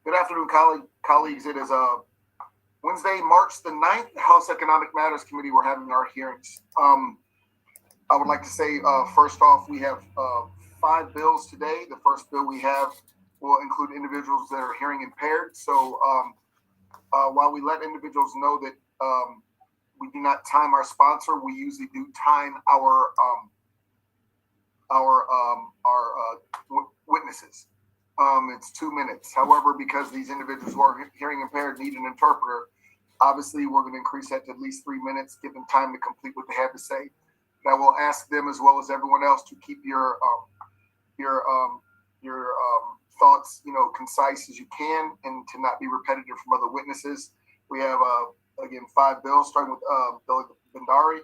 Good afternoon, colleagues. It is Wednesday, March the 9th, House Economic Matters Committee. We're having our hearings. I would like to say, first off, we have 5 bills today. The first bill we have will include individuals that are hearing impaired. So while we let individuals know that we do not time our sponsor, we usually do time our witnesses. It's 2 minutes. However, because these individuals who are hearing impaired need an interpreter, obviously we're going to increase that to at least 3 minutes, give them time to complete what they have to say. And I will ask them, as well as everyone else, to keep your thoughts, concise as you can, and to not be repetitive from other witnesses. We have again 5 bills, starting with Delegate Bhandari,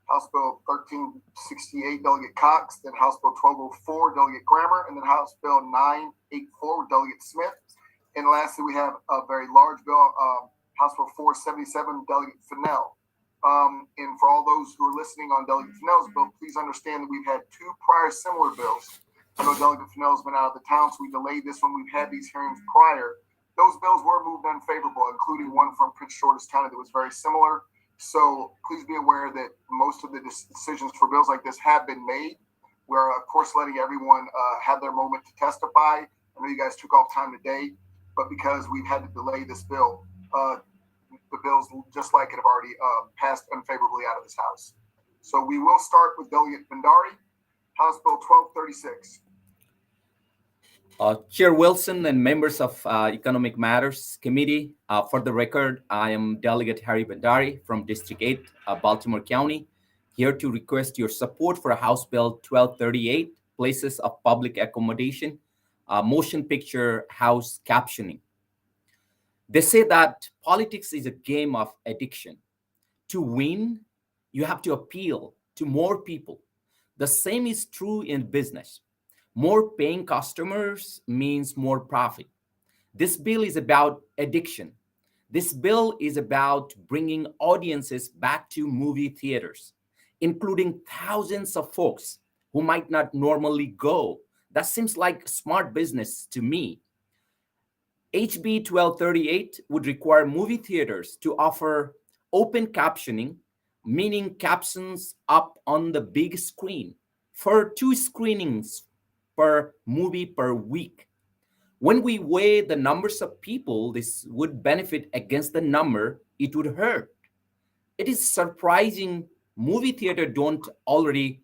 House Bill 1368, Delegate Cox, then House Bill 1204, Delegate Grammer, and then House Bill 984, Delegate Smith. And lastly, we have a very large bill, House Bill 477, Delegate Fennell. And for all those who are listening on Delegate Fennell's bill, please understand that we've had 2 prior similar bills. I know Delegate Fennell's been out of the town, so we delayed this when we've had these hearings prior. Those bills were moved unfavorable, including one from Prince George's County that was very similar. So please be aware that most of the decisions for bills like this have been made. We're, of course, letting everyone have their moment to testify. I know you guys took off time today, but because we've had to delay this bill, the bills, just like it, have already passed unfavorably out of this House. So we will start with Delegate Bhandari, House Bill 1236. Chair Wilson and members of Economic Matters Committee, for the record, I am Delegate Harry Bhandari from District 8, Baltimore County, here to request your support for House Bill 1238, Places of Public Accommodation, Motion Picture House Captioning. They say that politics is a game of addiction. To win, you have to appeal to more people. The same is true in business. More paying customers means more profit. This bill is about addiction. This bill is about bringing audiences back to movie theaters, including thousands of folks who might not normally go. That seems like smart business to me. HB 1238 would require movie theaters to offer open captioning, meaning captions up on the big screen for 2 screenings per movie per week. When we weigh the numbers of people this would benefit against the number it would hurt, it is surprising movie theaters don't already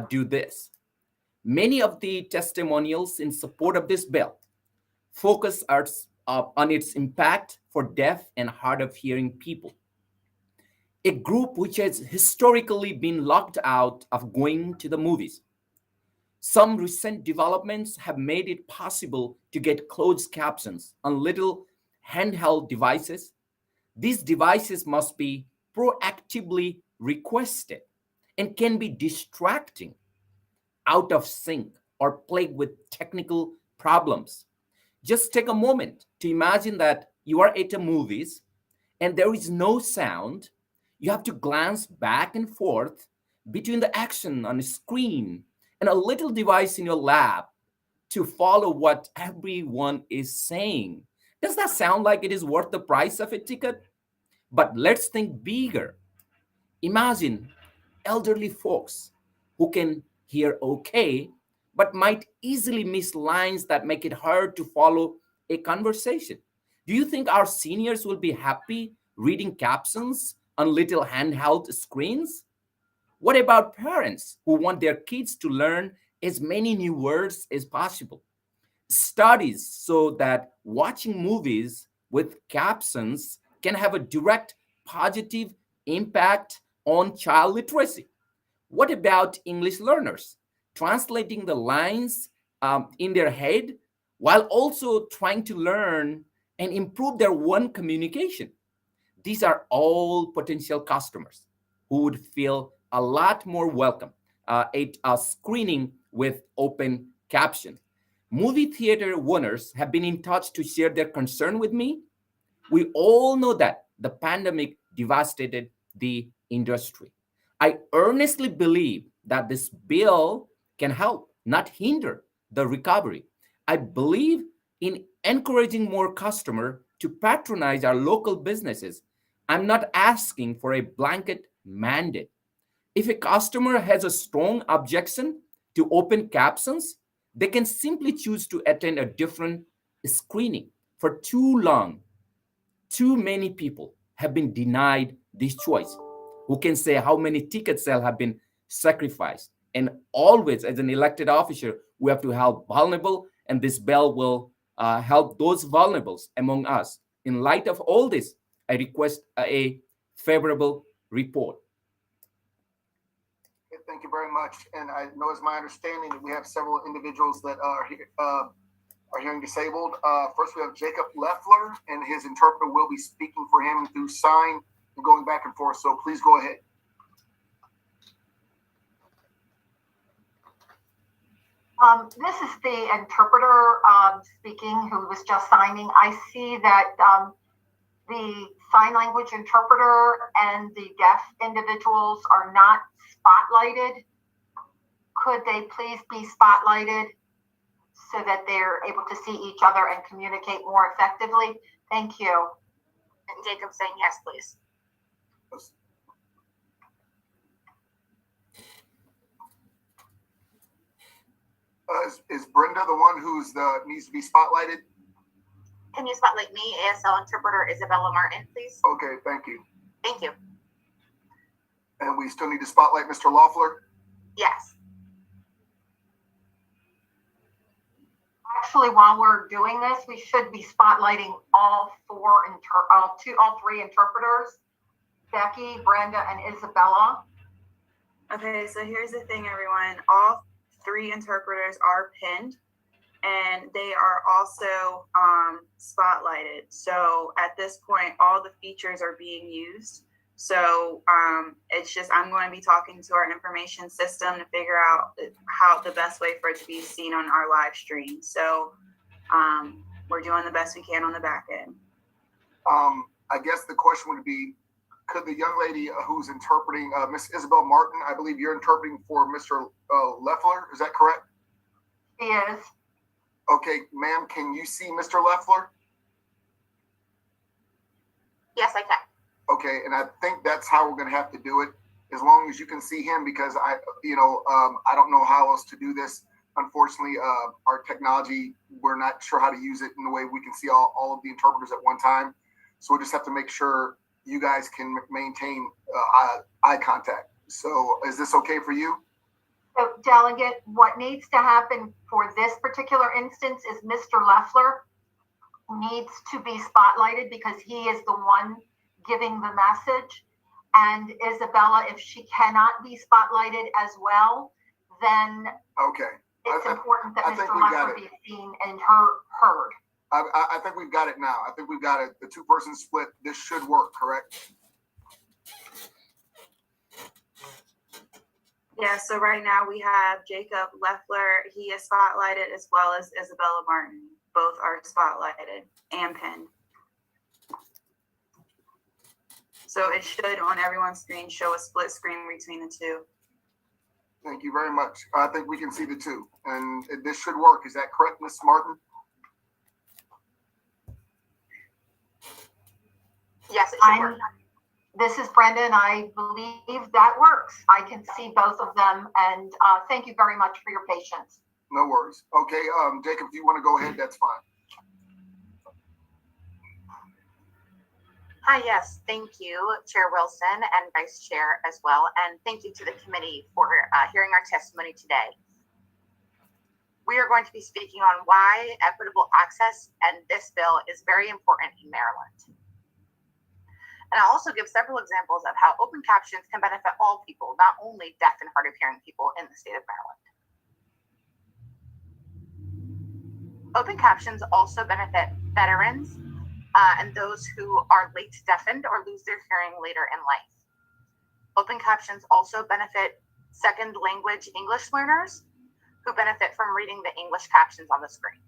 do this. Many of the testimonials in support of this bill focus on its impact for deaf and hard of hearing people, a group which has historically been locked out of going to the movies. Some recent developments have made it possible to get closed captions on little handheld devices. These devices must be proactively requested and can be distracting, out of sync, or plagued with technical problems. Just take a moment to imagine that you are at a movies and there is no sound. You have to glance back and forth between the action on a screen and a little device in your lap to follow what everyone is saying. Does that sound like it is worth the price of a ticket? But let's think bigger. Imagine elderly folks who can hear okay, but might easily miss lines that make it hard to follow a conversation. Do you think our seniors will be happy reading captions on little handheld screens? What about parents who want their kids to learn as many new words as possible? Studies show that watching movies with captions can have a direct positive impact on child literacy. What about English learners translating the lines in their head while also trying to learn and improve their one communication? These are all potential customers who would feel a lot more welcome at a screening with open caption. Movie theater owners have been in touch to share their concern with me. We all know that the pandemic devastated the industry. I earnestly believe that this bill can help, not hinder, the recovery. I believe in encouraging more customers to patronize our local businesses. I'm not asking for a blanket mandate. If a customer has a strong objection to open captions, they can simply choose to attend a different screening. For too long, too many people have been denied this choice. Who can say how many ticket sales have been sacrificed? And always, as an elected officer, we have to help vulnerable, and this bill will help those vulnerables among us. In light of all this, I request a favorable report. Okay, thank you very much. And I know it's my understanding that we have several individuals that are hearing disabled. First, we have Jacob Leffler, and his interpreter will be speaking for him through sign and going back and forth. So please go ahead. This is the interpreter speaking, who was just signing. I see that the sign language interpreter and the deaf individuals are not spotlighted. Could they please be spotlighted so that they're able to see each other and communicate more effectively? Thank you. And Jacob saying yes, please. Is Brenda the one who's needs to be spotlighted? Can you spotlight me, ASL interpreter Isabella Martin, please? Okay, thank you. Thank you. And we still need to spotlight Mr. Loeffler? Yes. Actually, while we're doing this, we should be spotlighting all three interpreters, Becky, Brenda, and Isabella. Okay, so here's the thing, everyone. All three interpreters are pinned, and they are also spotlighted. So at this point, all the features are being used. So it's just, I'm going to be talking to our information system to figure out how the best way for it to be seen on our live stream. So we're doing the best we can on the back end. I guess the question would be, could the young lady who's interpreting, Miss Isabel Martin, I believe you're interpreting for Mr. Loeffler, is that correct? He is. Okay, ma'am, can you see Mr. Loeffler? Yes, I can. Okay, and I think that's how we're going to have to do it, as long as you can see him, because I don't know how else to do this. Unfortunately, our technology, we're not sure how to use it in the way we can see all of the interpreters at one time. So we'll just have to make sure you guys can maintain eye contact. So is this okay for you? So, Delegate, what needs to happen for this particular instance is Mr. Loeffler needs to be spotlighted because he is the one giving the message. And Isabella, if she cannot be spotlighted as well, then okay, it's important that I think Mr. we got Loeffler it. be seen and heard. I think we've got it now. I think we've got it. The two-person split. This should work, correct? Yeah, so right now we have Jacob Leffler. He is spotlighted, as well as Isabella Martin. Both are spotlighted and pinned. So it should, on everyone's screen, show a split screen between the two. Thank you very much. I think we can see the two, and this should work. Is that correct, Ms. Martin? Yes, it should work. This is Brenda, and I believe that works. I can see both of them, and thank you very much for your patience. No worries. Okay, Jacob, if you want to go ahead, that's fine. Hi, yes, thank you, Chair Wilson and Vice Chair as well. And thank you to the committee for hearing our testimony today. We are going to be speaking on why equitable access and this bill is very important in Maryland. And I'll also give several examples of how open captions can benefit all people, not only deaf and hard of hearing people in the state of Maryland. Open captions also benefit veterans and those who are late deafened or lose their hearing later in life. Open captions also benefit second language English learners who benefit from reading the English captions on the screen.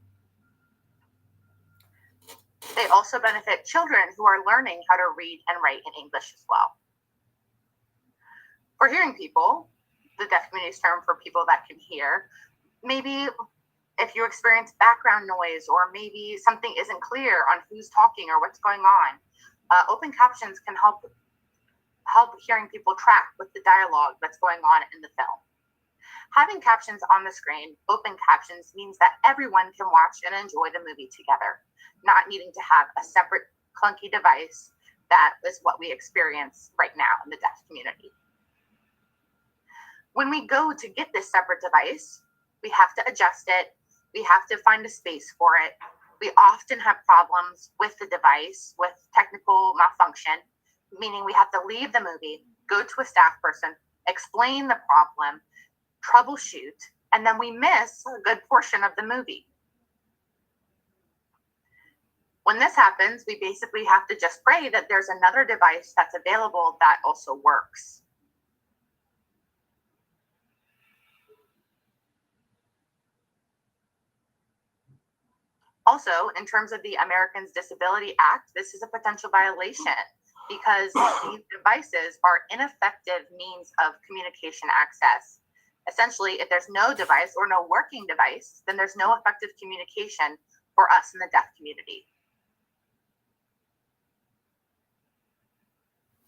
They also benefit children who are learning how to read and write in English as well. For hearing people, the deaf community's term for people that can hear, maybe if you experience background noise or maybe something isn't clear on who's talking or what's going on, open captions can help hearing people track with the dialogue that's going on in the film. Having captions on the screen, open captions, means that everyone can watch and enjoy the movie together, not needing to have a separate clunky device. That is what we experience right now in the deaf community. When we go to get this separate device, we have to adjust it. We have to find a space for it. We often have problems with the device, with technical malfunction, meaning we have to leave the movie, go to a staff person, explain the problem, troubleshoot, and then we miss a good portion of the movie. When this happens, we basically have to just pray that there's another device that's available that also works. Also, in terms of the Americans with Disabilities Act, this is a potential violation because these devices are ineffective means of communication access. Essentially, if there's no device or no working device, then there's no effective communication for us in the deaf community.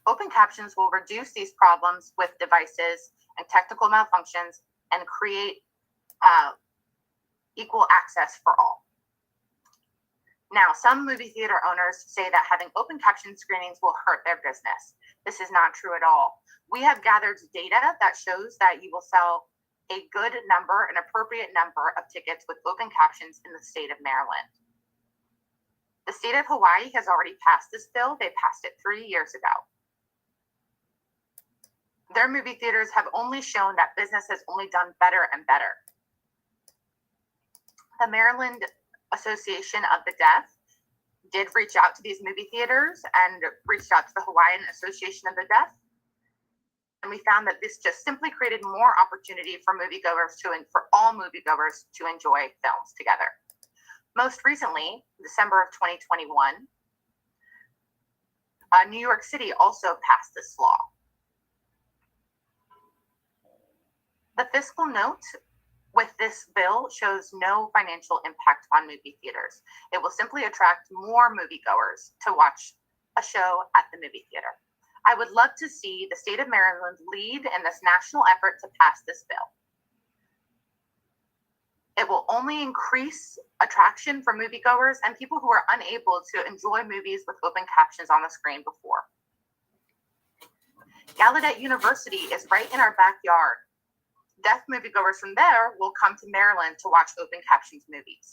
Open captions will reduce these problems with devices and technical malfunctions and create equal access for all. Now, some movie theater owners say that having open caption screenings will hurt their business. This is not true at all. We have gathered data that shows that you will sell a good number, an appropriate number of tickets with open captions in the state of Maryland. The state of Hawaii has already passed this bill. They passed it 3 years ago. Their movie theaters have only shown that business has only done better and better. The Maryland Association of the Deaf did reach out to these movie theaters and reached out to the Hawaiian Association of the Deaf. And we found that this just simply created more opportunity for moviegoers for all moviegoers to enjoy films together. Most recently, December of 2021, New York City also passed this law. The fiscal note with this bill shows no financial impact on movie theaters. It will simply attract more moviegoers to watch a show at the movie theater. I would love to see the state of Maryland lead in this national effort to pass this bill. It will only increase attraction for moviegoers and people who are unable to enjoy movies with open captions on the screen before. Gallaudet University is right in our backyard. Deaf moviegoers from there will come to Maryland to watch open captions movies.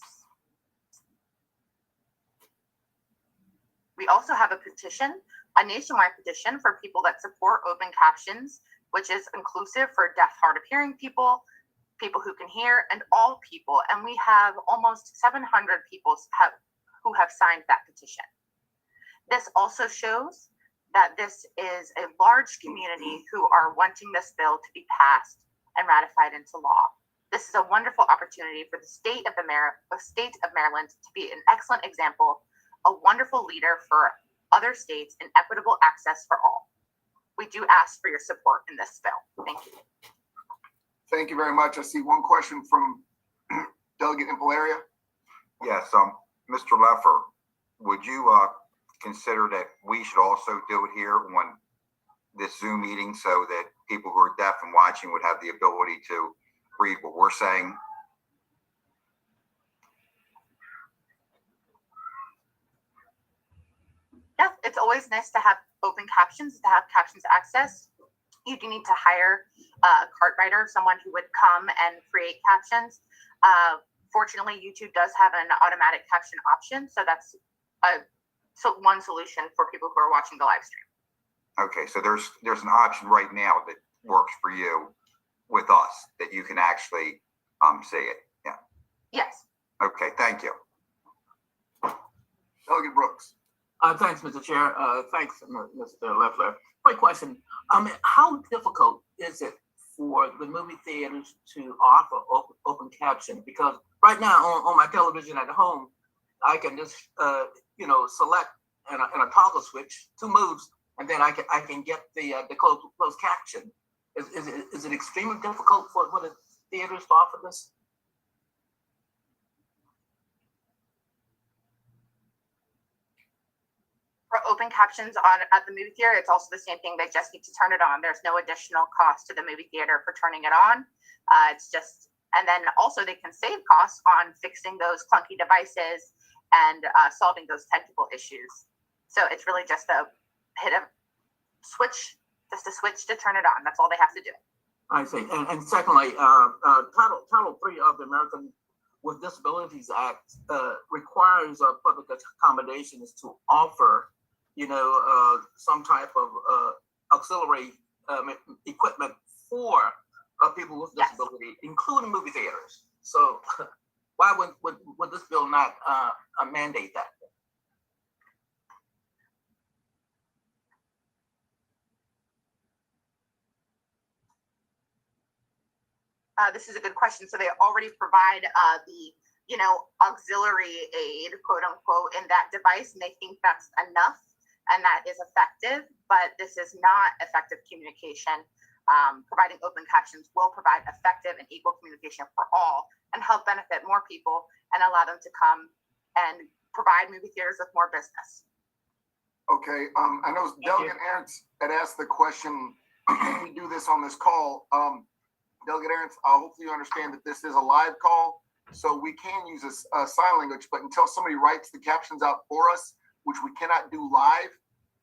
We also have a petition, a nationwide petition for people that support open captions, which is inclusive for deaf, hard of hearing people, people who can hear, and all people. And we have almost 700 people who have signed that petition. This also shows that this is a large community who are wanting this bill to be passed and ratified into law. This is a wonderful opportunity for the state of Maryland to be an excellent example, a wonderful leader for other states in equitable access for all. We do ask for your support in this bill. Thank you. Thank you very much. I see one question from Delegate Impalaria. Yes, Mr. Leffer, would you consider that we should also do it here on this Zoom meeting so that people who are deaf and watching would have the ability to read what we're saying? Yeah, it's always nice to have open captions, to have captions access. You do need to hire a cart writer, someone who would come and create captions. Fortunately, YouTube does have an automatic caption option, so that's one solution for people who are watching the live stream. Okay, so there's an option right now that works for you with us that you can actually see it. Yeah. Yes. Okay, thank you. Delegate Brooks. Thanks, Mr. Chair. Thanks, Mr. Leffler. Quick question. How difficult is it for the movie theaters to offer open caption? Because right now on my television at home, I can just select and a toggle switch, 2 moves, and then I can get the closed caption. Is it extremely difficult for the theaters to offer this? open captions on at the movie theater, it's also the same thing. They just need to turn it on. There's no additional cost to the movie theater for turning it on. It's just, and then also they can save costs on fixing those clunky devices and solving those technical issues. So it's really just a hit a switch, just a switch to turn it on. That's all they have to do. I see. And secondly, Title 3 of the American with Disabilities Act requires public accommodations to offer, some type of auxiliary equipment for people with disability, including movie theaters. So why would this bill not mandate that? This is a good question. So they already provide the, auxiliary aid, quote unquote, in that device, and they think that's enough and that is effective, but this is not effective communication. Providing open captions will provide effective and equal communication for all and help benefit more people and allow them to come and provide movie theaters with more business. Okay, I know Delegate Ernst had asked the question, can we do this on this call? Delegate Ernst, hopefully you understand that this is a live call, so we can use a sign language, but until somebody writes the captions out for us, which we cannot do live,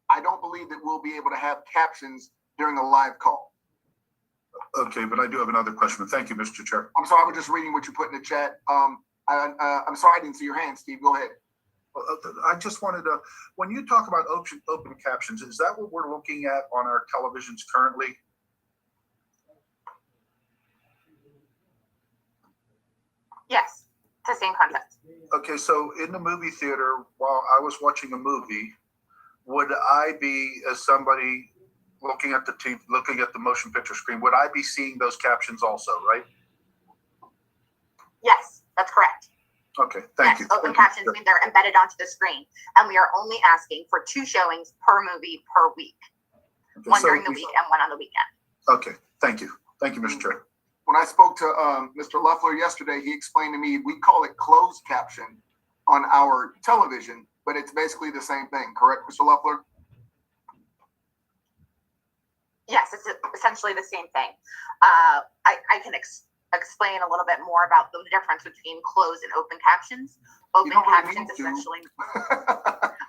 I don't believe that we'll be able to have captions during a live call. Okay, but I do have another question. Thank you, Mr. Chair. I'm sorry, I was just reading what you put in the chat. I'm sorry I didn't see your hand, Steve. Go ahead. I just wanted to, when you talk about open captions, is that what we're looking at on our televisions currently? Yes, it's the same concept. Okay, so in the movie theater, while I was watching a movie, would I be, as somebody looking at the TV, looking at the motion picture screen, would I be seeing those captions also, right? Yes, that's correct. Okay, thank you. Open captions mean they're embedded onto the screen, and we are only asking for 2 showings per movie per week. Okay, one during the week and one on the weekend. Okay, thank you. Thank you, Mr. Chair. When I spoke to Mr. Leffler yesterday, he explained to me, we call it closed caption on our television, but it's basically the same thing, correct, Mr. Leffler? Yes, it's essentially the same thing. I can explain a little bit more about the difference between closed and open captions. Open captions essentially,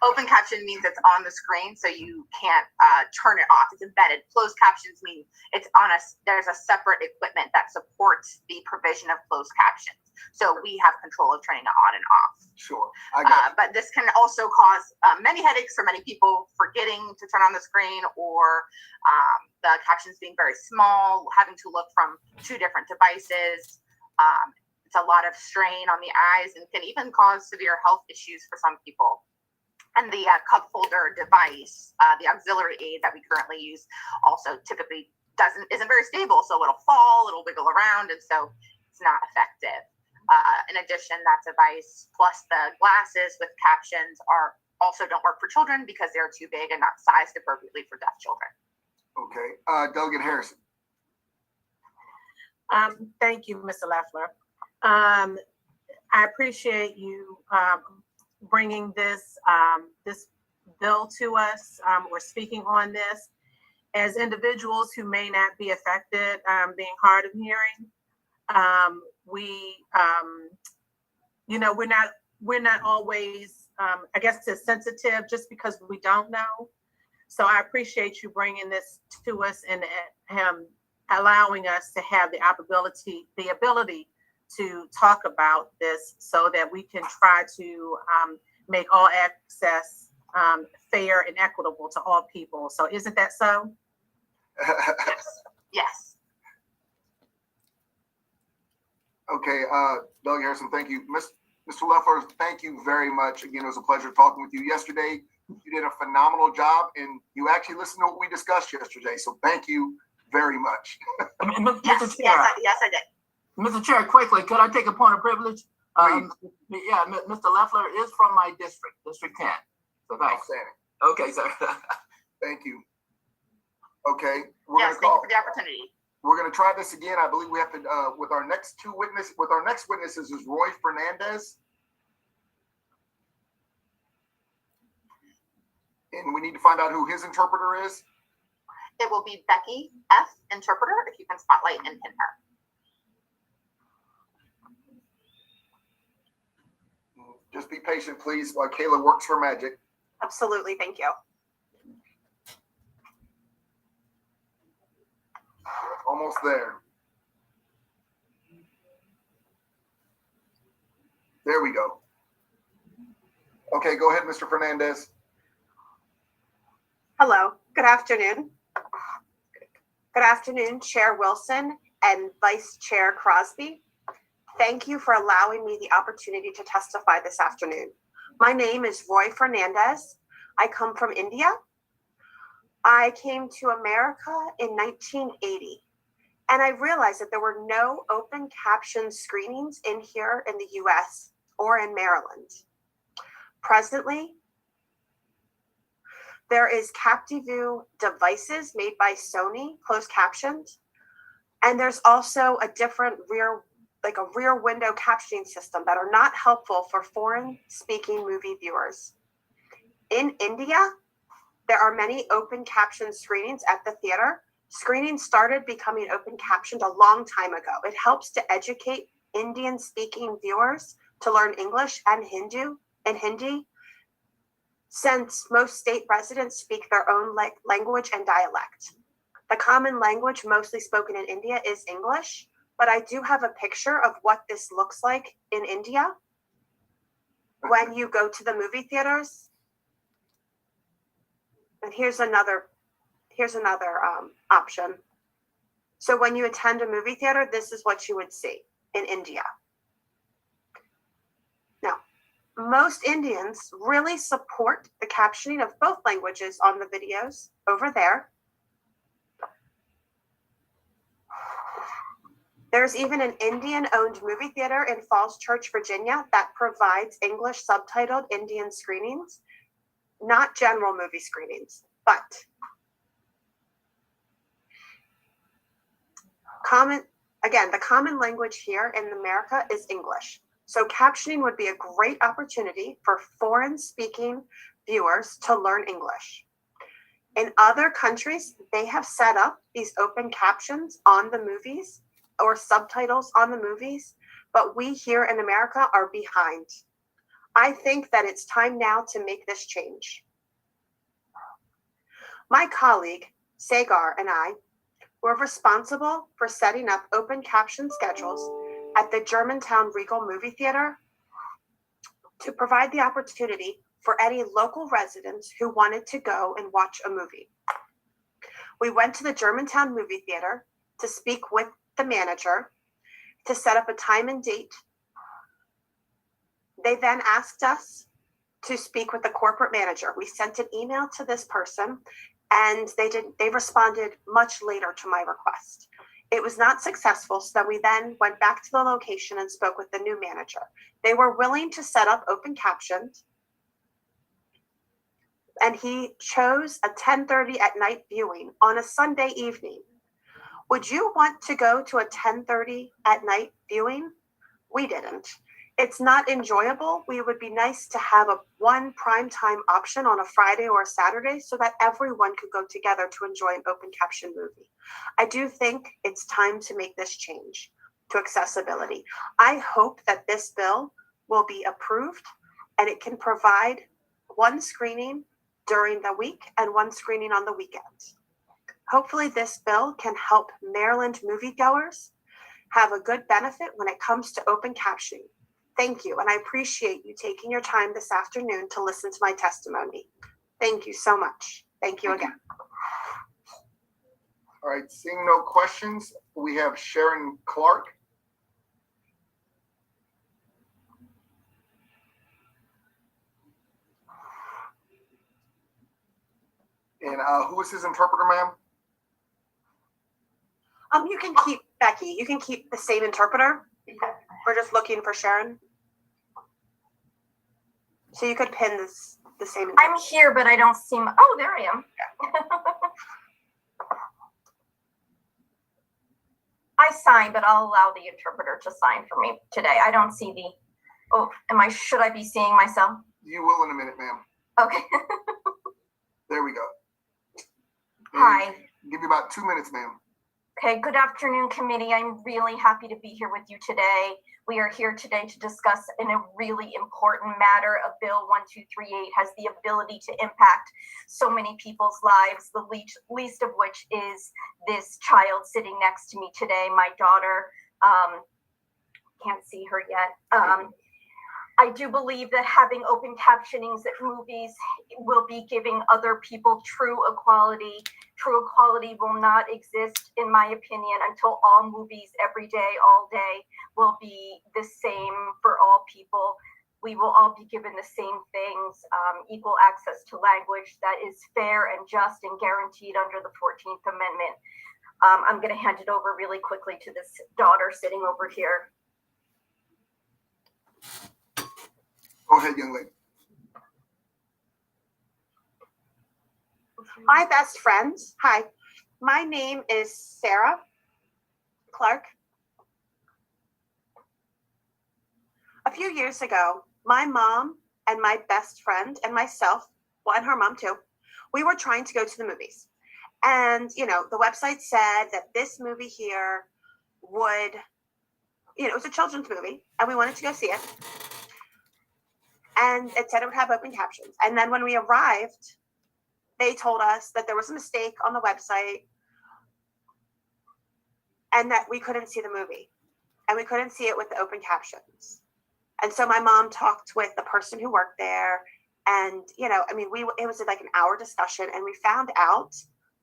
open caption means it's on the screen, so you can't turn it off. It's embedded. Closed captions mean it's on there's a separate equipment that supports the provision of closed captions. So we have control of turning it on and off. Sure. I got but this can also cause many headaches for many people, forgetting to turn on the screen, or the captions being very small, having to look from 2 different devices. It's a lot of strain on the eyes and can even cause severe health issues for some people. And the cup holder device, the auxiliary aid that we currently use, also typically isn't very stable. So it'll fall, it'll wiggle around, and so it's not effective. In addition, that device plus the glasses with captions also don't work for children because they're too big and not sized appropriately for deaf children. Okay, Delegate Harrison. Thank you, Mr. Leffler. I appreciate you bringing this bill to us. We're speaking on this as individuals who may not be affected, being hard of hearing. We're not always, I guess, as sensitive just because we don't know. So I appreciate you bringing this to us and allowing us to have the ability to talk about this so that we can try to make all access fair and equitable to all people. So isn't that so? Yes. Okay, Delegate Harrison, thank you. Mr. Leffler, thank you very much. Again, it was a pleasure talking with you yesterday. You did a phenomenal job, and you actually listened to what we discussed yesterday. So thank you very much. Yes, yes, I did. Mr. Chair, quickly, could I take a point of privilege? Yeah, Mr. Leffler is from my district, District 10. So thanks. Okay, sir. Thank you. Okay, yes, thank you for the opportunity. We're going to try this again. I believe we have to with our next witnesses is Roy Fernandez. And we need to find out who his interpreter is. It will be Becky F, interpreter, if you can spotlight and pin her. Just be patient, please, while Kayla works her magic. Absolutely, thank you. Almost there. There we go. Okay, go ahead, Mr. Fernandez. Hello, good afternoon. Good afternoon, Chair Wilson and Vice Chair Crosby. Thank you for allowing me the opportunity to testify this afternoon. My name is Roy Fernandez. I come from India. I came to America in 1980, and I realized that there were no open caption screenings in here in the US or in Maryland. Presently, there is CaptiView devices made by Sony, closed captioned, and there's also a different rear window captioning system that are not helpful for foreign speaking movie viewers. In India, there are many open caption screenings at the theater. Screenings started becoming open captioned a long time ago. It helps to educate Indian speaking viewers to learn English and Hindi, since most state residents speak their own language and dialect. The common language mostly spoken in India is English, but I do have a picture of what this looks like in India when you go to the movie theaters. And here's another option. So when you attend a movie theater, this is what you would see in India. Now, most Indians really support the captioning of both languages on the videos over there. There's even an Indian-owned movie theater in Falls Church, Virginia that provides English subtitled Indian screenings, not general movie screenings, but the common language here in America is English. So captioning would be a great opportunity for foreign-speaking viewers to learn English. In other countries, they have set up these open captions on the movies or subtitles on the movies, but we here in America are behind. I think that it's time now to make this change. My colleague, Sagar, and I were responsible for setting up open caption schedules at the Germantown Regal Movie Theater to provide the opportunity for any local residents who wanted to go and watch a movie. We went to the Germantown Movie Theater to speak with the manager to set up a time and date. They then asked us to speak with the corporate manager. We sent an email to this person, and they responded much later to my request. It was not successful, so that we then went back to the location and spoke with the new manager. They were willing to set up open captions, and he chose a 10:30 at night viewing on a Sunday evening. Would you want to go to a 10:30 at night viewing? We didn't. It's not enjoyable. We would be nice to have one primetime option on a Friday or a Saturday so that everyone could go together to enjoy an open caption movie. I do think it's time to make this change to accessibility. I hope that this bill will be approved and it can provide one screening during the week and one screening on the weekends. Hopefully this bill can help Maryland moviegoers have a good benefit when it comes to open captioning. Thank you, and I appreciate you taking your time this afternoon to listen to my testimony. Thank you so much. Thank you again. All right, seeing no questions, we have Sharon Clark. And who is his interpreter, ma'am? You can keep Becky. You can keep the same interpreter. We're just looking for Sharon. So you could pin this the same interpreter. I'm here, but I don't see oh, there I am. I signed, but I'll allow the interpreter to sign for me today. I don't see should I be seeing myself? You will in a minute, ma'am. Okay. you about 2 minutes, ma'am. Okay, good afternoon, committee. I'm really happy to be here with you today. We are here today to discuss in a really important matter. Of Bill 1238 has the ability to impact so many people's lives, the least of which is this child sitting next to me today, my daughter. Can't see her yet. I do believe that having open captionings at movies will be giving other people true equality. True equality will not exist, in my opinion, until all movies every day, all day, will be the same for all people. We will all be given the same things, equal access to language that is fair and just and guaranteed under the 14th Amendment. I'm going to hand it over really quickly to this daughter sitting over here. Go ahead, young lady. My best friend. Hi, my name is Sarah Clark. A few years ago, my mom and my best friend and myself, well, and her mom too, we were trying to go to the movies. And, you know, the website said that this movie here would, you know, it was a children's movie and we wanted to go see it. And it said it would have open captions. And then when we arrived, they told us that there was a mistake on the website and that we couldn't see the movie and we couldn't see it with the open captions. And so my mom talked with the person who worked there and, you know, I mean, it was like an hour discussion and we found out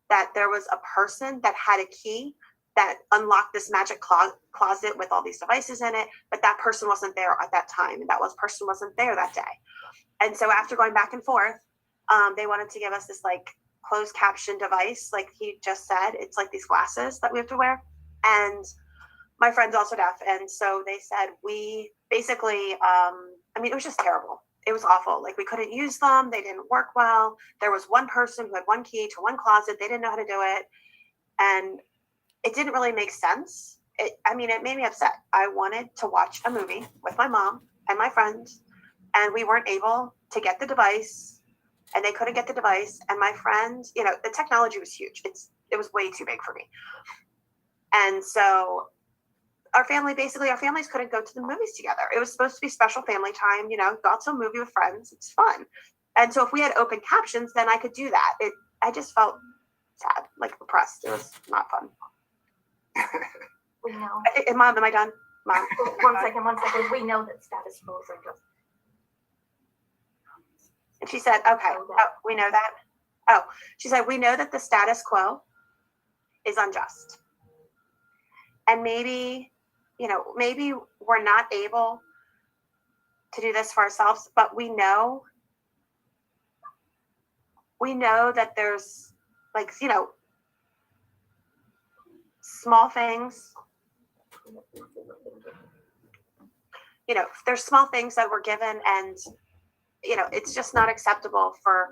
that there was a person that had a key that unlocked this magic closet with all these devices in it, but that person wasn't there at that time, and that person wasn't there that day. And so after going back and forth, they wanted to give us this like closed caption device, like he just said. It's like these glasses that we have to wear. And my friend's also deaf, and so they said we basically, I mean, it was just terrible. It was awful. Like we couldn't use them. They didn't work well. There was one person who had one key to one closet. They didn't know how to do it. And it didn't really make sense. It made me upset. I wanted to watch a movie with my mom and my friends, and we weren't able to get the device, and they couldn't get the device. And my friend, you know, the technology was huge. It was way too big for me. And so our families couldn't go to the movies together. It was supposed to be special family time, you know, go out to a movie with friends. It's fun. And so if we had open captions, then I could do that. I just felt sad, like depressed. It was not fun. We know. Mom, am I done? Mom. One second. We know that status quo are just. And she said, okay, we know that. Oh, she said, we know that the status quo is unjust. And maybe, you know, maybe we're not able to do this for ourselves, but we know that there's like, you know, small things, you know, there's small things that we're given, and, you know, it's just not acceptable for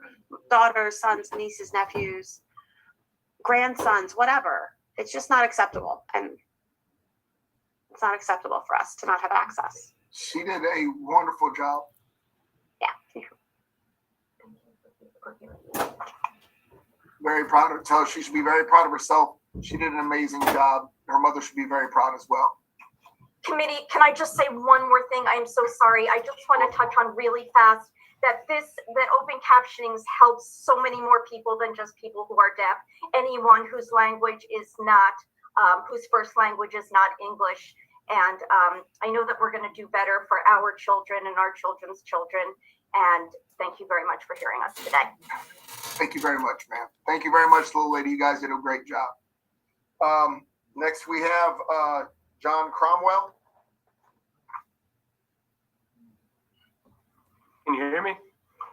daughters, sons, nieces, nephews, grandsons, whatever. It's just not acceptable. And it's not acceptable for us to not have access. She did a wonderful job. Yeah. Very proud of her. She should be very proud of herself. She did an amazing job. Her mother should be very proud as well. Committee, can I just say one more thing? I am so sorry. I just want to touch on really fast that open captionings helps so many more people than just people who are deaf. Anyone whose language is not, whose first language is not English. And I know that we're going to do better for our children and our children's children. And thank you very much for hearing us today. Thank you very much, ma'am. Thank you very much, little lady. You guys did a great job. Next, we have John Cromwell. Can you hear me?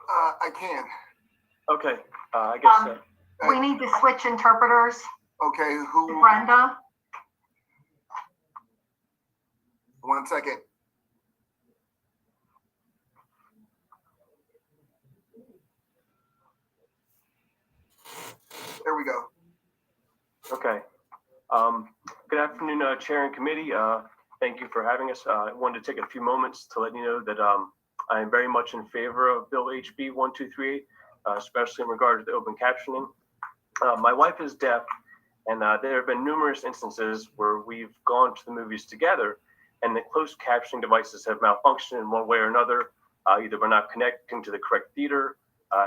I can. Okay. I guess. We need to switch interpreters. Okay, who? Brenda. 1 second. There we go. Okay. Good afternoon, Chair and Committee. Thank you for having us. I wanted to take a few moments to let you know that I am very much in favor of Bill HB 1238, especially in regard to the open captioning. My wife is deaf, And there have been numerous instances where we've gone to the movies together and the closed captioning devices have malfunctioned in one way or another, either by not connecting to the correct theater,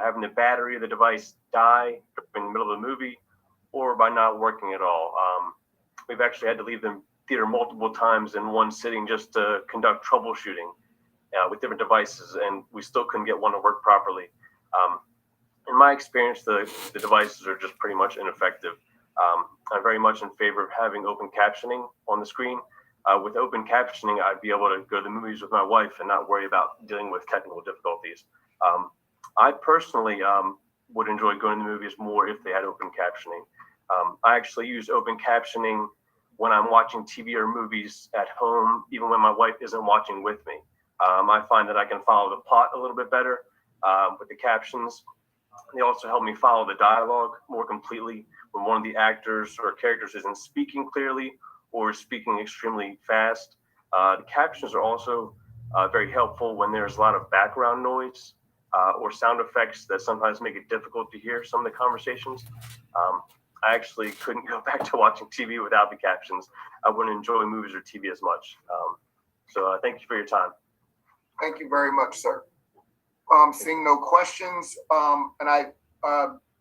having the battery of the device die in the middle of the movie, or by not working at all. We've actually had to leave the theater multiple times in one sitting just to conduct troubleshooting with different devices, and we still couldn't get one to work properly. In my experience, the devices are just pretty much ineffective. I'm very much in favor of having open captioning on the screen. With open captioning, I'd be able to go to the movies with my wife and not worry about dealing with technical difficulties. I personally would enjoy going to the movies more if they had open captioning. I actually use open captioning when I'm watching TV or movies at home, even when my wife isn't watching with me. I find that I can follow the plot a little bit better with the captions. They also help me follow the dialogue more completely when one of the actors or characters isn't speaking clearly or speaking extremely fast. The captions are also very helpful when there's a lot of background noise or sound effects that sometimes make it difficult to hear some of the conversations. I actually couldn't go back to watching TV without the captions. I wouldn't enjoy movies or TV as much. So thank you for your time. Thank you very much, sir. Seeing no questions,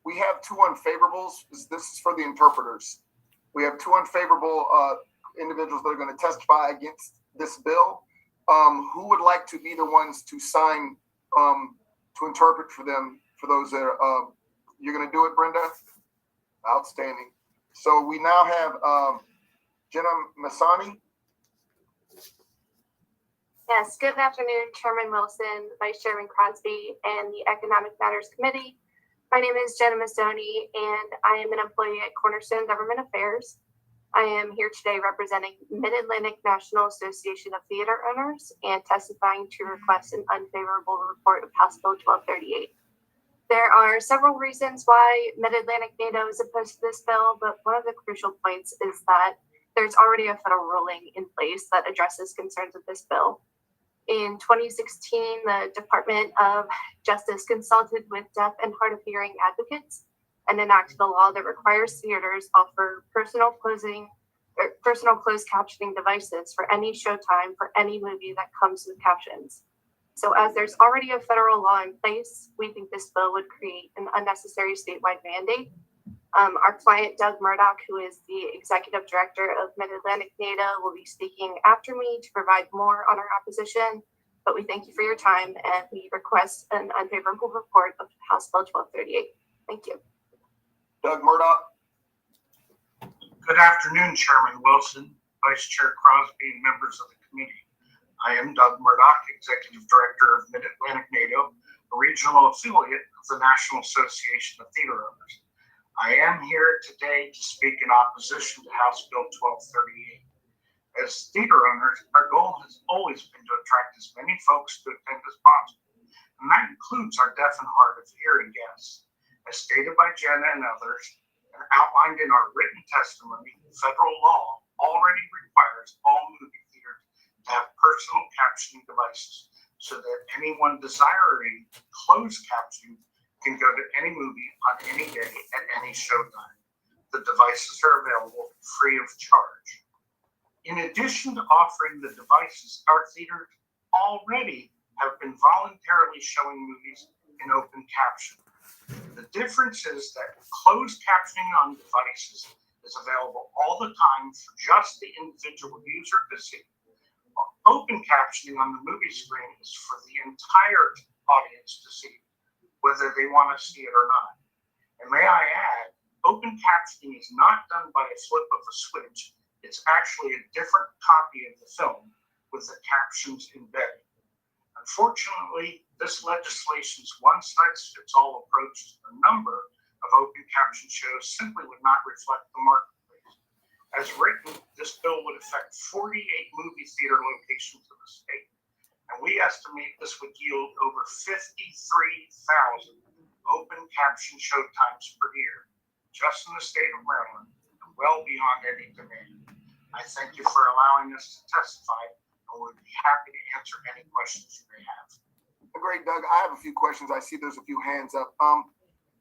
we have two unfavorables. This is for the interpreters. We have two unfavorable individuals that are going to testify against this bill. Who would like to be the ones to sign to interpret for them, for those that are, you're going to do it, Brenda? Outstanding. So we now have Jenna Masani. Yes, good afternoon, Chairman Wilson, Vice Chairman Crosby, and the Economic Matters Committee. My name is Jenna Mazzoni, and I am an employee at Cornerstone Government Affairs. I am here today representing Mid-Atlantic National Association of Theater Owners and testifying to request an unfavorable report of House Bill 1238. There are several reasons why Mid-Atlantic NATO is opposed to this bill, but one of the crucial points is that there's already a federal ruling in place that addresses concerns with this bill. In 2016, the Department of Justice consulted with deaf and hard of hearing advocates and enacted a law that requires theaters offer personal closed captioning devices for any showtime for any movie that comes with captions. So as there's already a federal law in place, we think this bill would create an unnecessary statewide mandate. Our client, Doug Murdoch, who is the executive director of Mid-Atlantic NADA, will be speaking after me to provide more on our opposition. But we thank you for your time and we request an unfavorable report of House Bill 1238. Thank you. Doug Murdoch. Good afternoon, Chairman Wilson, Vice Chair Crosby, and members of the committee. I am Doug Murdoch, Executive Director of Mid-Atlantic NATO, a regional affiliate of the National Association of Theater Owners. I am here today to speak in opposition to House Bill 1238. As theater owners, our goal has always been to attract as many folks to attend as possible, and that includes our deaf and hard of hearing guests. As stated by Jenna and others, and outlined in our written testimony, federal law already requires all movie theaters to have personal captioning devices so that anyone desiring closed captioning can go to any movie on any day at any showtime. The devices are available free of charge. In addition to offering the devices, our theaters already have been voluntarily showing movies in open caption. The difference is that closed captioning on devices is available all the time for just the individual user to see. While open captioning on the movie screen is for the entire audience to see, whether they want to see it or not. And may I add, open captioning is not done by a flip of a switch. It's actually a different copy of the film with the captions embedded. Unfortunately, this legislation's one-size-fits-all approach to the number of open caption shows simply would not reflect the marketplace. As written, this bill would affect 48 movie theater locations in the state, and we estimate this would yield over 53,000 open caption showtimes per year, just in the state of Maryland, and well beyond any demand. I thank you for allowing us to testify, and we'd be happy to answer any questions you may have. Great, Doug. I have a few questions. I see there's a few hands up.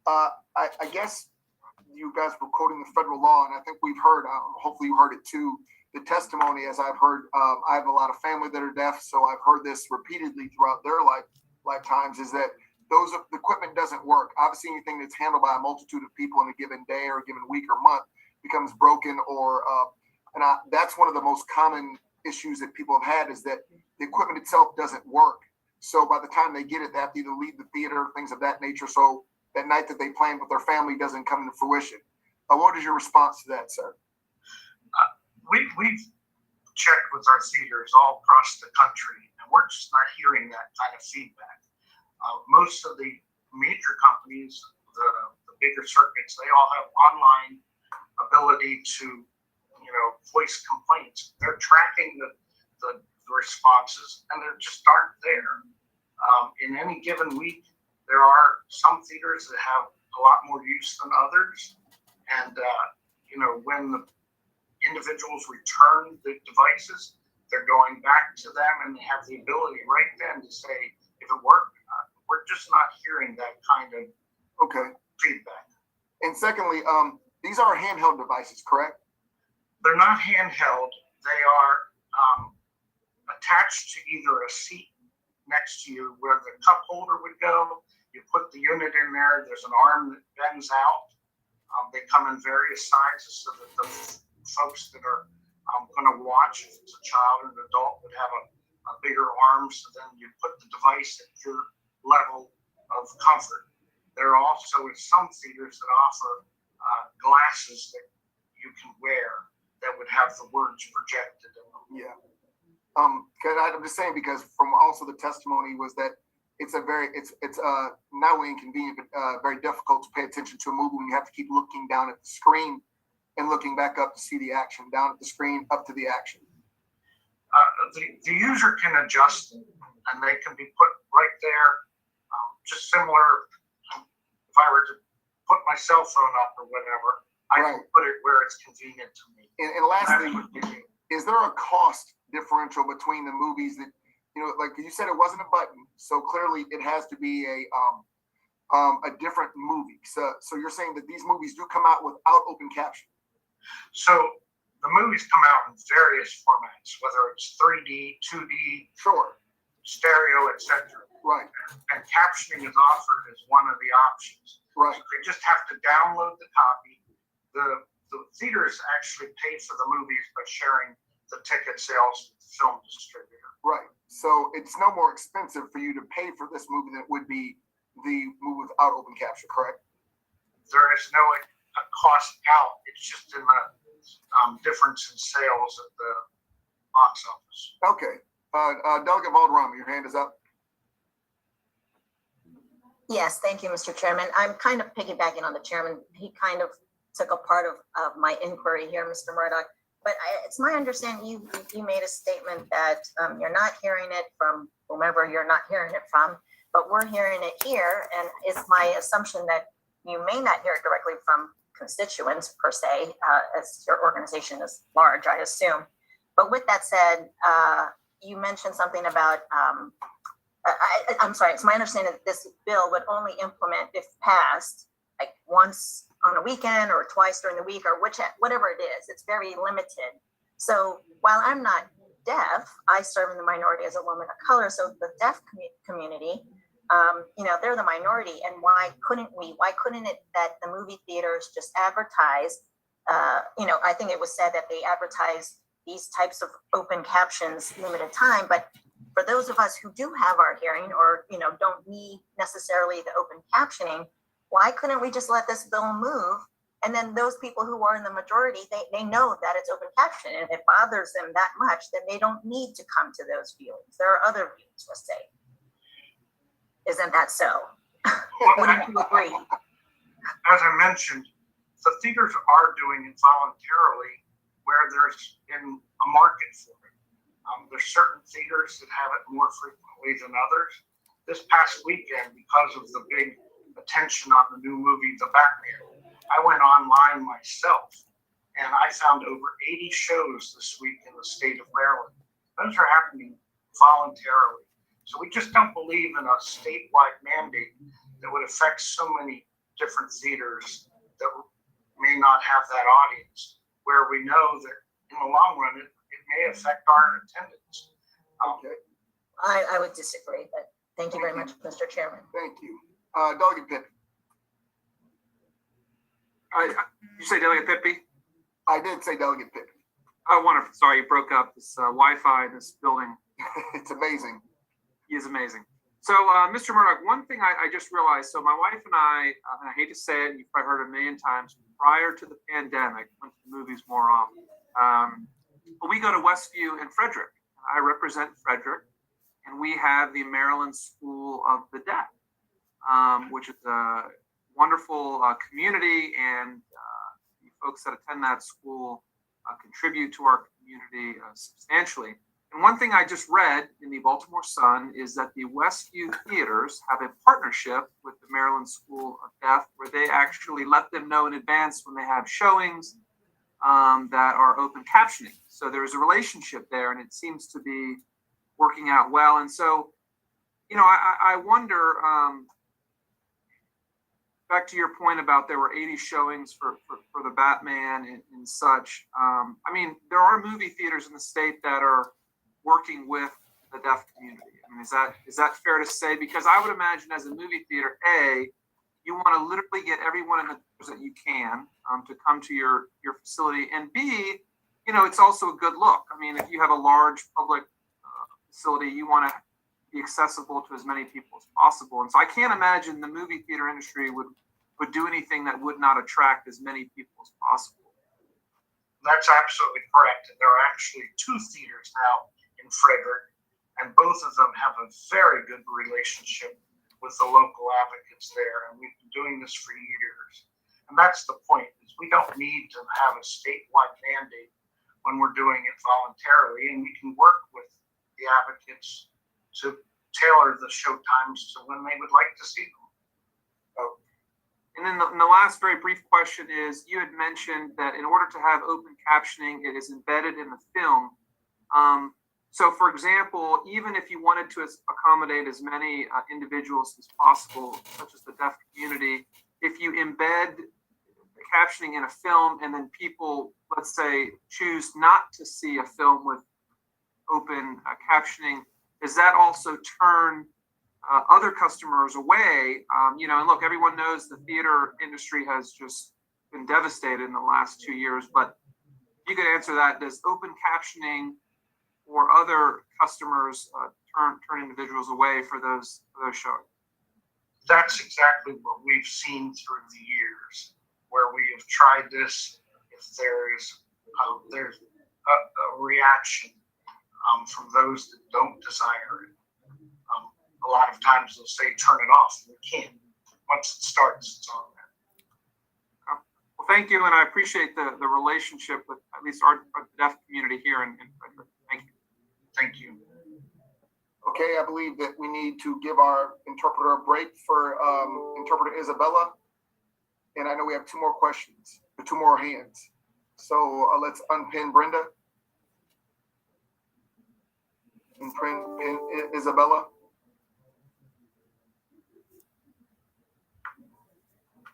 I guess you guys were quoting the federal law, and I think we've heard, hopefully you heard it too, the testimony, as I've heard, I have a lot of family that are deaf, so I've heard this repeatedly throughout their lifetimes, is that the equipment doesn't work. Obviously, anything that's handled by a multitude of people in a given day or a given week or month becomes broken, that's one of the most common issues that people have had, is that the equipment itself doesn't work. So by the time they get it, they have to either leave the theater, things of that nature. So that night that they planned with their family doesn't come into fruition. What is your response to that, sir? We've checked with our theaters all across the country, and we're just not hearing that kind of feedback. Most of the major companies, the bigger circuits, they all have online ability to, voice complaints. They're tracking the responses, and they just aren't there. In any given week, there are some theaters that have a lot more use than others, and when the individuals return the devices, they're going back to them, and they have the ability right then to say if it worked or not. We're just not hearing that kind of feedback. And secondly, these are handheld devices, correct? They're not handheld. They are attached to either a seat next to you where the cup holder would go. You put the unit in there. There's an arm that bends out. They come in various sizes so that the folks that are going to watch, if it's a child or an adult, would have a bigger arm. So then you put the device at your level of comfort. There also is some theaters that offer glasses that you can wear that would have the words projected in them. Yeah. I'm just saying, because from also the testimony was that it's not only inconvenient, but very difficult to pay attention to a movie when you have to keep looking down at the screen and looking back up to see the action, down at the screen, up to the action. The user can adjust them, and they can be put right there, just similar. If I were to put my cell phone up or whatever, I can put it where it's convenient to me. And lastly, is there a cost differential between the movies that, like you said, it wasn't a button, so clearly it has to be a different movie. So you're saying that these movies do come out without open caption? So the movies come out in various formats, whether it's 3D, 2D, stereo, etc. Right. And captioning is offered as one of the options. Right. So they just have to download the copy. The theaters actually pay for the movies by sharing the ticket sales with the film distributor. Right. So it's no more expensive for you to pay for this movie than it would be the movie without open caption, correct? There is no cost out. It's just in the difference in sales at the box office. Okay. Delegate Valderrama, your hand is up. Yes, thank you, Mr. Chairman. I'm kind of piggybacking on the chairman. He kind of took a part of my inquiry here, Mr. Murdoch. But it's my understanding you made a statement that you're not hearing it from whomever you're not hearing it from, but we're hearing it here. And it's my assumption that you may not hear it directly from constituents per se, as your organization is large, I assume. But with that said, you mentioned something about, I'm sorry, it's my understanding that this bill would only implement, if passed, like once on a weekend or twice during the week or whatever it is. It's very limited. So while I'm not deaf, I serve in the minority as a woman of color. So the deaf community, they're the minority. And why couldn't it that the movie theaters just advertise, I think it was said that they advertise these types of open captions limited time, but for those of us who do have our hearing or, don't need necessarily the open captioning, why couldn't we just let this bill move? And then those people who are in the majority, they know that it's open caption. And if it bothers them that much, then they don't need to come to those viewings. There are other viewings, let's say. Isn't that so? Wouldn't you agree? As I mentioned, the theaters are doing it voluntarily where there's been a market for it. There's certain theaters that have it more frequently than others. This past weekend, because of the big attention on the new movie, The Batman, I went online myself and I found over 80 shows this week in the state of Maryland. Those are happening voluntarily. So we just don't believe in a statewide mandate that would affect so many different theaters that may not have that audience, where we know that in the long run, it may affect our attendance. Okay, I would disagree, but thank you very much, Mr. Chairman. thank you. Delegate Pippy. You say Delegate Pippy? I did say Delegate Pippy. Oh, wonderful. Sorry, you broke up. This Wi-Fi in this building. It's amazing. He is amazing. So, Mr. Murdoch, one thing I just realized, so my wife and I hate to say it, you've probably heard it a million times, prior to the pandemic, went to the movies more often. But we go to Westview and Frederick. I represent Frederick, and we have the Maryland School of the Deaf, which is a wonderful community, and the folks that attend that school contribute to our community substantially. And one thing I just read in the Baltimore Sun is that the Westview Theaters have a partnership with the Maryland School of Deaf, where they actually let them know in advance when they have showings that are open captioning. So there's a relationship there, and it seems to be working out well. And so, I wonder, back to your point about there were 80 showings for the Batman and such. I mean, there are movie theaters in the state that are working with the deaf community. I mean, is that fair to say? Because I would imagine as a movie theater, you want to literally get everyone in the doors that you can to come to your facility, and B, it's also a good look. I mean, if you have a large public facility, you want to be accessible to as many people as possible. And so I can't imagine the movie theater industry would do anything that would not attract as many people as possible. That's absolutely correct. And there are actually 2 theaters now in Frederick, and both of them have a very good relationship with the local advocates there. And we've been doing this for years. And that's the point, is we don't need to have a statewide mandate when we're doing it voluntarily, and we can work with the advocates to tailor the show times to when they would like to see them. And then the last very brief question is, you had mentioned that in order to have open captioning, it is embedded in the film. So for example, even if you wanted to accommodate as many individuals as possible, such as the deaf community, if you embed the captioning in a film and then people, let's say, choose not to see a film with open captioning, does that also turn other customers away? And look, everyone knows the theater industry has just been devastated in the last 2 years, but if you could answer that, does open captioning or other customers turn individuals away for those shows? That's exactly what we've seen through the years, where we have tried this. If there's a reaction from those that don't desire it, a lot of times they'll say turn it off, and we can't. Once it starts, it's on there. Well, thank you, and I appreciate the relationship with at least our deaf community here in Frederick. Thank you. Thank you. Okay, I believe that we need to give our interpreter a break for interpreter Isabella. And I know we have 2 more questions, 2 more hands. So let's unpin Brenda and pin Isabella.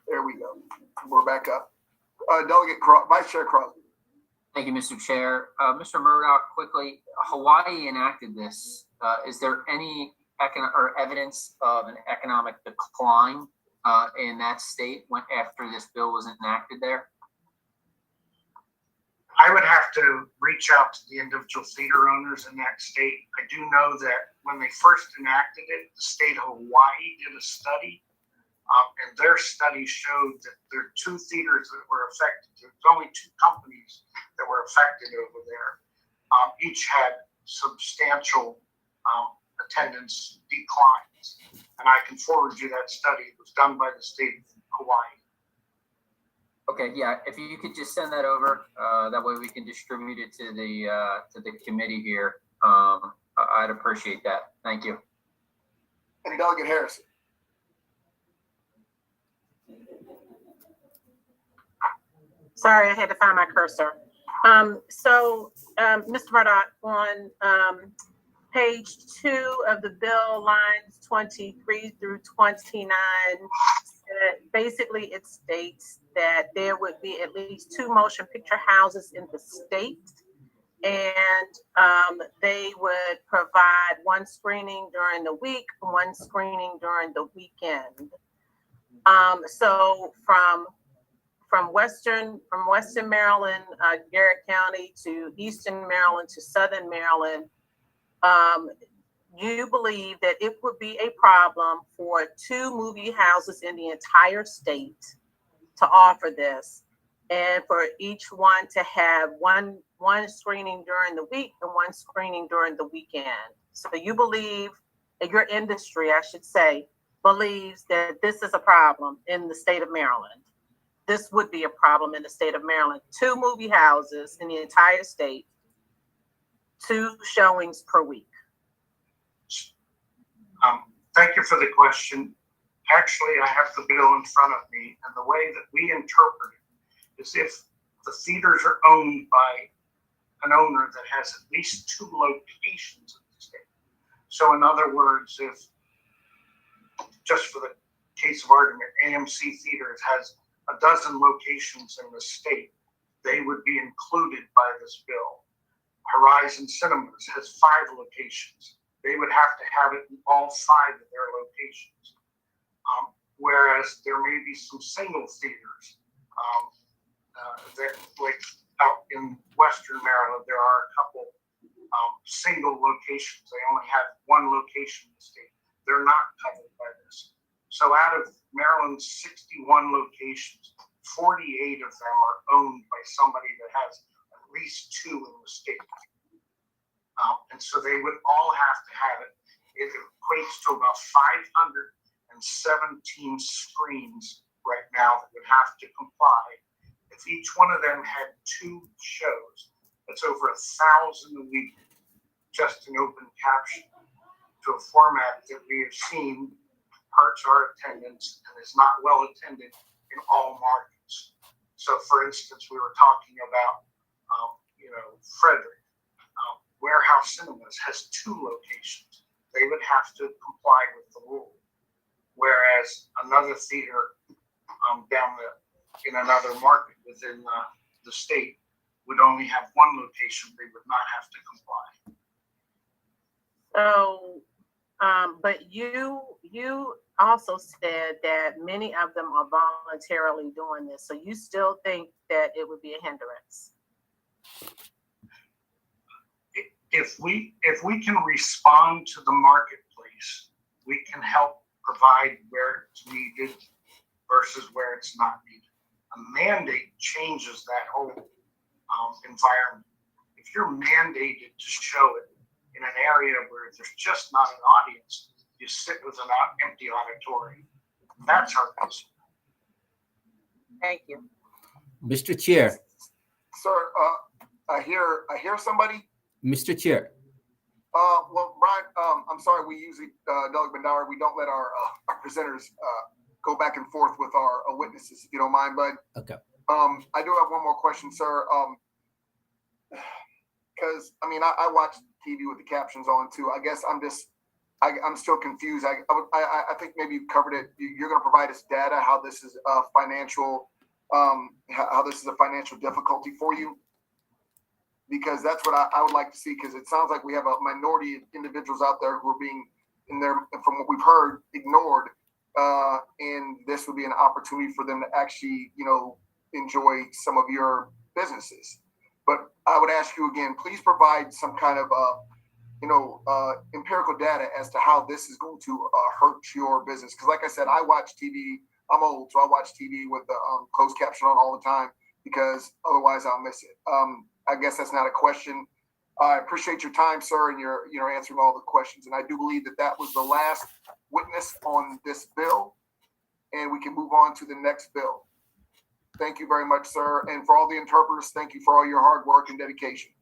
There we go. We're back up. Vice Chair Crosby. Thank you, Mr. Chair. Mr. Murdoch, quickly, Hawaii enacted this. Is there any evidence of an economic decline in that state after this bill was enacted there? I would have to reach out to the individual theater owners in that state. I do know that when they first enacted it, the state of Hawaii did a study, and their study showed that there are 2 theaters that were affected. There's only 2 companies that were affected over there. Each had substantial attendance declines, and I can forward you that study. It was done by the state of Hawaii. Okay, yeah, if you could just send that over, that way we can distribute it to the committee here. I'd appreciate that. Thank you. And Delegate Harrison. Sorry, I had to find my cursor. Mr. Murdoch, on page 2 of the bill, lines 23 through 29, basically it states that there would be at least 2 motion picture houses in the state, and they would provide 1 screening during the week, 1 screening during the weekend. So from Western Maryland, Garrett County, to Eastern Maryland, to Southern Maryland, you believe that it would be a problem for 2 movie houses in the entire state to offer this, and for each one to have one screening during the week and 1 screening during the weekend. So you believe, your industry, I should say, believes that this is a problem in the state of Maryland. This would be a problem in the state of Maryland. 2 movie houses in the entire state, 2 showings per week. Thank you for the question. Actually, I have the bill in front of me, and the way that we interpret it is if the theaters are owned by an owner that has at least 2 locations in the state. So in other words, if, just for the case of argument, AMC Theaters has a dozen locations in the state, they would be included by this bill. Horizon Cinemas has 5 locations. They would have to have it in all 5 of their locations. Whereas there may be some single theaters that, like out in Western Maryland, there are a couple single locations. They only have 1 location in the state. They're not covered by this. So out of Maryland's 61 locations, 48 of them are owned by somebody that has at least 2 in the state. And so they would all have to have it. It equates to about 517 screens right now that would have to comply. If each one of them had 2 shows, that's over 1,000 a week, just in open caption, to a format that we have seen hurts our attendance and is not well attended in all markets. So, for instance, we were talking about, Frederick. Warehouse Cinemas has 2 locations. They would have to comply with the rule. Whereas another theater in another market within the state would only have 1 location. They would not have to comply. So, but you also said that many of them are voluntarily doing this. So you still think that it would be a hindrance? If we can respond to the marketplace, we can help provide where it's needed versus where it's not needed. A mandate changes that whole environment. If you're mandated to show it in an area where there's just not an audience, you sit with an empty auditorium. That's our concern. Thank you. Mr. Chair. Sir, I hear somebody. Mr. Chair. Well, Brian, I'm sorry. We usually, Delegate Bhandari, we don't let our presenters go back and forth with our witnesses, if you don't mind. But okay. I do have one more question, sir. Because I watch TV with the captions on too. I guess I'm still confused. I think maybe you covered it. You're going to provide us data how this is financial, how this is a financial difficulty for you. Because that's what I would like to see, because it sounds like we have a minority of individuals out there who are being, from what we've heard, ignored. And this would be an opportunity for them to actually, enjoy some of your businesses. But I would ask you again, please provide some kind of, empirical data as to how this is going to hurt your business. Because like I said, I watch TV. I'm old, so I watch TV with the closed caption on all the time, because otherwise I'll miss it. I guess that's not a question. I appreciate your time, sir, and you're answering all the questions. And I do believe that was the last witness on this bill, and we can move on to the next bill. Thank you very much, sir. And for all the interpreters, thank you for all your hard work and dedication.